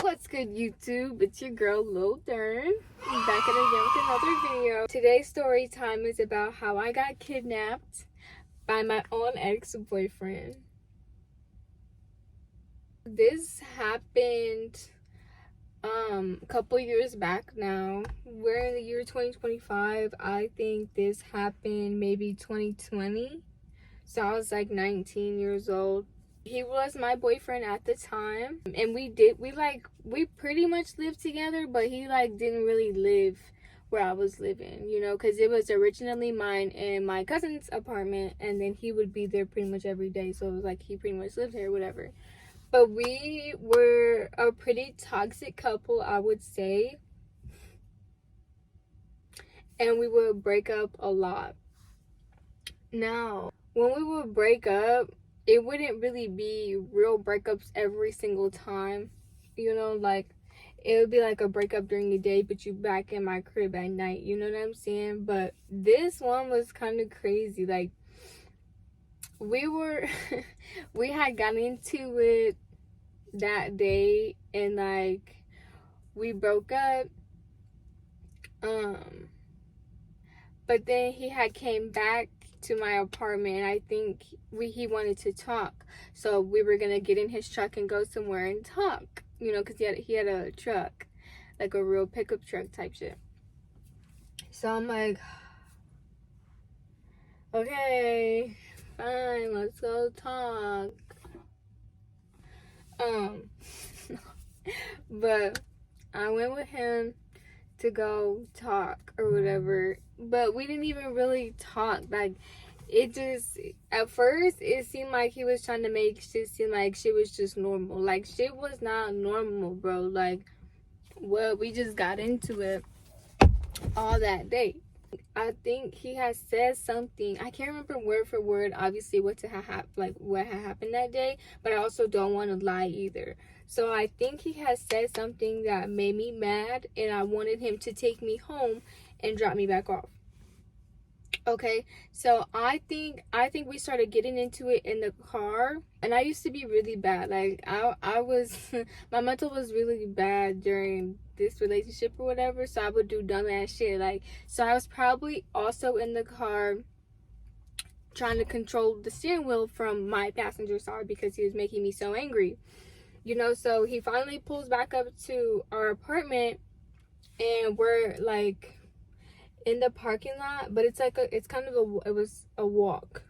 What's good, YouTube? It's your girl Lil Dern, back at it again with another video. Today's story time is about how I got kidnapped by my own ex-boyfriend. This happened a couple years back now. We're in the year 2025. I think this happened maybe 2020. So I was like 19 years old. He was my boyfriend at the time, and we pretty much lived together, but he didn't really live where I was living, because it was originally mine and my cousin's apartment, and then he would be there pretty much every day. So it was like he pretty much lived here, whatever. But we were a pretty toxic couple, I would say, and we would break up a lot. Now, when we would break up, it wouldn't really be real breakups every single time. It would be like a breakup during the day, but you back in my crib at night. You know what I'm saying? But this one was kind of crazy. Like, we had gotten into it that day, and we broke up. But then he had came back to my apartment, and I think he wanted to talk. So we were gonna get in his truck and go somewhere and talk, because he had a truck, like a real pickup truck type shit. So I'm like, okay, fine, let's go talk. But I went with him to go talk or whatever, but we didn't even really talk. It just, at first it seemed like he was trying to make shit seem like shit was just normal. Like, shit was not normal, bro. We just got into it all that day. I think he had said something, I can't remember word for word obviously what had happened that day, but I also don't want to lie either. So I think he had said something that made me mad, and I wanted him to take me home and drop me back off. Okay, so I think we started getting into it in the car, and I used to be really bad. I was my mental was really bad during this relationship or whatever, so I would do dumbass shit. So I was probably also in the car trying to control the steering wheel from my passenger side because he was making me so angry. So he finally pulls back up to our apartment, and we're in the parking lot, but it was a walk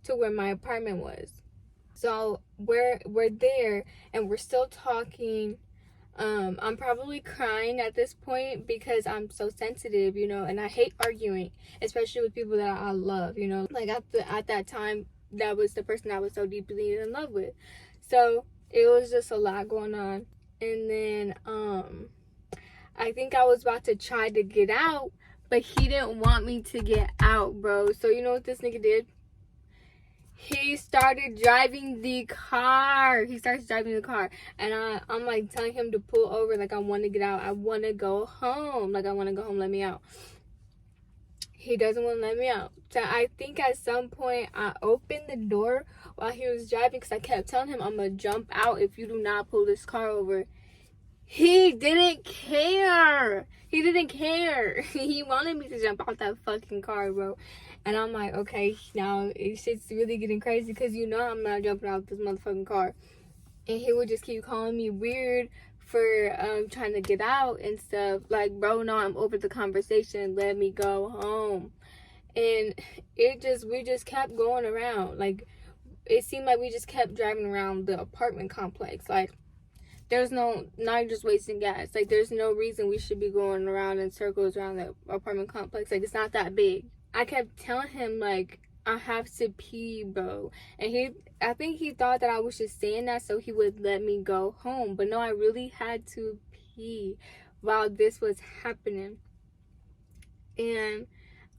to where my apartment was. So we're there, and we're still talking. I'm probably crying at this point because I'm so sensitive, and I hate arguing, especially with people that I love, at that time, that was the person I was so deeply in love with. So it was just a lot going on. And then I think I was about to try to get out, but he didn't want me to get out, bro. So you know what this nigga did? He started driving the car. And I'm telling him to pull over. I want to get out. I want to go home. I want to go home. Let me out. He doesn't want to let me out. So I think at some point I opened the door while he was driving, because I kept telling him, I'm going to jump out if you do not pull this car over. He didn't care. He wanted me to jump out that fucking car, bro. And I'm like, okay, now shit's really getting crazy, because I'm not jumping out this motherfucking car. And he would just keep calling me weird for trying to get out and stuff. Bro, no, I'm over the conversation. Let me go home. And we just kept going around. It seemed like we just kept driving around the apartment complex. There's now you're just wasting gas. There's no reason we should be going around in circles around the apartment complex. It's not that big. I kept telling him, I have to pee, bro. And I think he thought that I was just saying that so he would let me go home. But no, I really had to pee while this was happening. And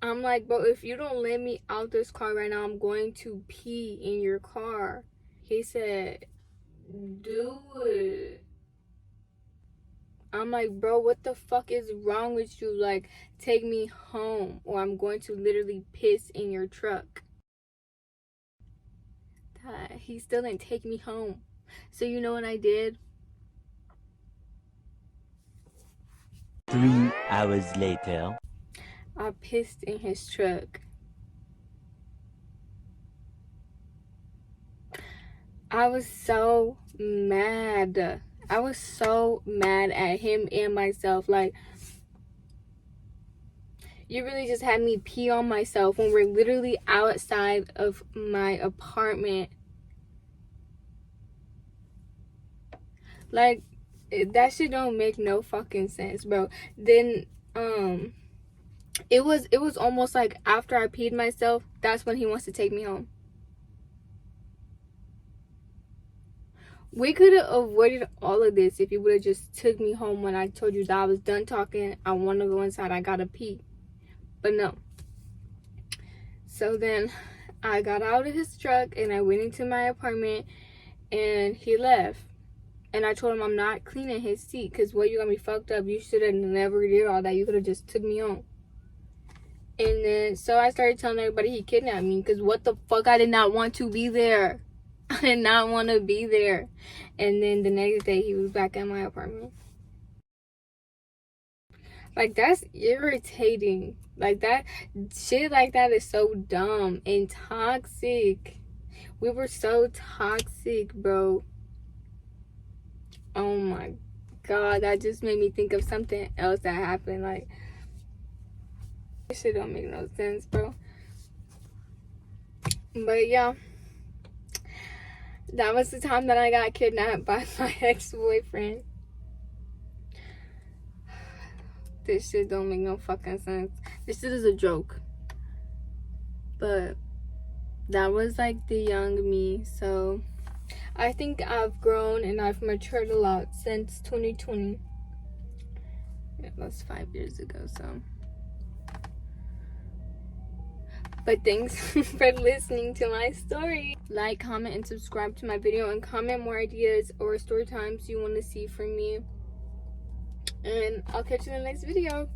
I'm like, bro, if you don't let me out this car right now, I'm going to pee in your car. He said, do it. I'm like, bro, what the fuck is wrong with you? Take me home, or I'm going to literally piss in your truck. He still didn't take me home. So you know what I did? 3 hours later. I pissed in his truck. I was so mad. I was so mad at him and myself. Like, you really just had me pee on myself when we're literally outside of my apartment. Like, that shit don't make no fucking sense, bro. Then, it was almost like after I peed myself, that's when he wants to take me home. We could have avoided all of this if you would have just took me home when I told you that I was done talking. I want to go inside. I gotta pee. But no. So then I got out of his truck and I went into my apartment and he left. And I told him I'm not cleaning his seat because what, you got me fucked up. You should have never did all that. You could have just took me home. And then so I started telling everybody he kidnapped me because what the fuck, I did not want to be there. I did not want to be there. And then the next day he was back at my apartment. Like, that's irritating. Like, that shit like that is so dumb and toxic. We were so toxic, bro. Oh my god, that just made me think of something else that happened. Like, this shit don't make no sense, bro. But yeah, that was the time that I got kidnapped by my ex-boyfriend. This shit don't make no fucking sense. This shit is a joke. But that was like the young me. So I think I've grown and I've matured a lot since 2020. Yeah, that's 5 years ago, so. But thanks for listening to my story. Like, comment, and subscribe to my video, and comment more ideas or story times you want to see from me. And I'll catch you in the next video.